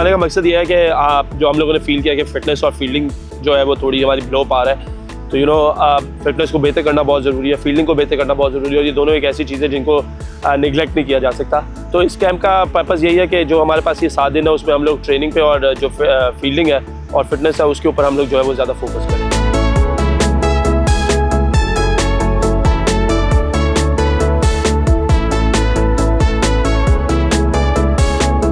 लगाने का मकसद ये है कि आप जो हम लोगों ने फील किया कि फ़िटनेस और फील्डिंग जो है वो थोड़ी हमारी ब्लो पा रहा है, तो फिटनेस को बेहतर करना बहुत ज़रूरी है, फील्डिंग को बेहतर करना बहुत ज़रूरी है, और ये दोनों एक ऐसी चीज़ें जिनको निगलेक्ट नहीं किया जा सकता। तो इस कैंप का पर्पज़ यही है कि जो हमारे पास ये 7 दिन है उसमें हम लोग ट्रेनिंग पे और जो फील्डिंग है और फिटनेस है उसके ऊपर हम लोग जो है वो ज़्यादा फोकस करें।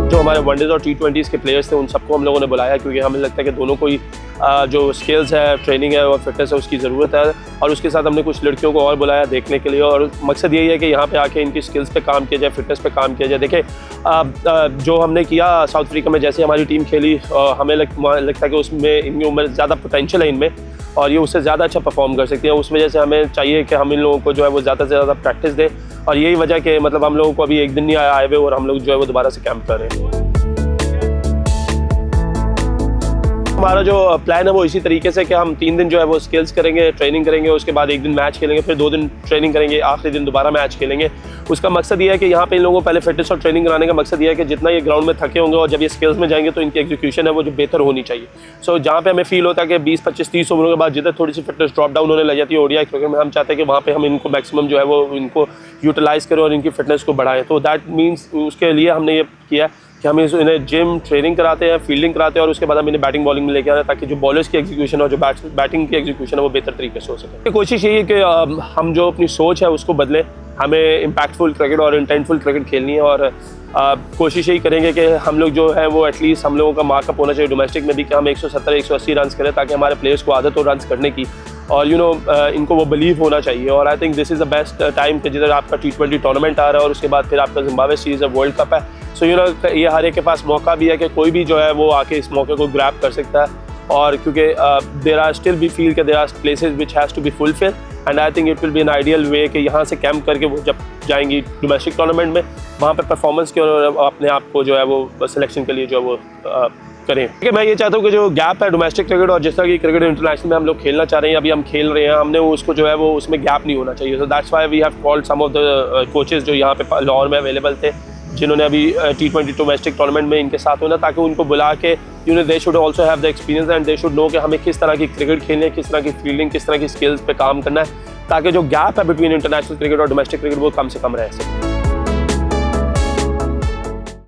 जो हमारे वनडेज और T20s के प्लेयर्स थे उन सबको हम लोगों ने बुलाया, क्योंकि हमें लगता है कि दोनों को ही जो स्किल्स है, ट्रेनिंग है और फिटनेस है उसकी ज़रूरत है। और उसके साथ हमने कुछ लड़कियों को और बुलाया देखने के लिए, और मकसद यही है कि यहाँ पे आके इनकी स्किल्स पे काम किया जाए, फिटनेस पे काम किया जाए। देखिए जो हमने किया साउथ अफ्रीका में, जैसे हमारी टीम खेली, हमें लगता है कि उसमें इनकी उम्र ज़्यादा पोटेंशियल है इनमें और ये उससे ज़्यादा अच्छा परफॉर्म कर सकती है। उस वजह से हमें चाहिए कि हम इन लोगों को जो है वो ज़्यादा से ज़्यादा प्रैक्टिस दें, और यही वजह कि मतलब हम लोगों को अभी एक दिन नहीं आए हुए और हम लोग जो है वो दोबारा से कैंप कर रहे हैं। हमारा जो प्लान है वो इसी तरीके से कि हम 3 दिन जो है वो स्किल्स करेंगे, ट्रेनिंग करेंगे, उसके बाद 1 दिन मैच खेलेंगे, फिर 2 दिन ट्रेनिंग करेंगे, आखिरी दिन दोबारा मैच खेलेंगे। उसका मकसद ये है कि यहाँ पे इन लोगों को पहले फिटनेस और ट्रेनिंग कराने का मकसद ये है कि जितना ये ग्राउंड में थके होंगे और जब ये स्किल्स में जाएंगे तो इनकी एग्जीक्यूशन है वो जो बेहतर होनी चाहिए। सो जहाँ पे हमें फील होता है कि 20, 25, 30 ओवरों के बाद जिधर थोड़ी सी फिटनेस ड्रॉप डाउन होने लग जाती है ओडीआई क्रिकेट में, हम चाहते हैं कि वहाँ पे हम इनको मैक्सिमम जो है वो इनको यूटिलाइज़ करें और इनकी फिटनेस को बढ़ाएं। तो दैट मीन्स उसके लिए हमने ये किया कि हम इन्हें जिम ट्रेनिंग कराते हैं, फील्डिंग कराते हैं, और उसके बाद हम इन्हें बैटिंग बॉलिंग में लेके आते हैं ताकि जो बॉलर्स की एग्जीक्यूशन और जो बैटिंग की एग्जीक्यूशन है वो बेहतर तरीके से हो सके। कोशिश यही है कि हम जो अपनी सोच है उसको बदलें, हमें इम्पैक्टफुल क्रिकेट और इंटेंटफुल क्रिकेट खेलनी है, और कोशिश यही करेंगे कि हम लोग जो है वो एटलीस्ट हम लोगों का मार्कअप होना चाहिए डोमेस्टिक में भी कि हम 170-180 रन करें, ताकि हमारे प्लेयर्स को आदत हो रन करने की, और इनको वो बिलीव होना चाहिए। और I think this is the best time कि जिधर आपका T20 टूर्नामेंट आ रहा है और उसके बाद फिर आपका जिम्बाब्वे सीरीज़ है, वर्ल्ड कप है। सो ये हर एक के पास मौका भी है कि कोई भी जो है वो आके इस मौके को ग्रैब कर सकता है, और क्योंकि there are still we feel कि there are places which has to be fulfil, and I think it will be an ideal way कि यहाँ से कैंप करके वो जब जाएंगी डोमेस्टिक टूर्नामेंट में वहाँ पे परफॉर्मेंस के और अपने आप को जो है वो सिलेक्शन के लिए जो है वो करें। ठीक है, मैं ये चाहता हूँ कि जो गैप है डोमेस्टिक क्रिकेट और जिस तरह की क्रिकेट इंटरनेशनल में हम लोग खेलना चाह रहे हैं, अभी हम खेल रहे हैं, हमने उसको जो है वो उसमें गैप नहीं होना चाहिए। So that's why we have called some of the coaches जो यहाँ पे लाहौर में अवेलेबल थे, जिन्होंने अभी T20 डोमेस्टिक टूर्नामेंट में इनके साथ होना, ताकि उनको बुला के they should also have the experience and they should know कि हमें किस तरह की क्रिकेट खेलनी है, किस तरह की फील्डिंग, किस तरह की स्किल्स पे काम करना है, ताकि जो गैप है बिटवीन इंटरनेशनल क्रिकेट और डोमेस्टिक क्रिकेट वो कम से कम रह सके।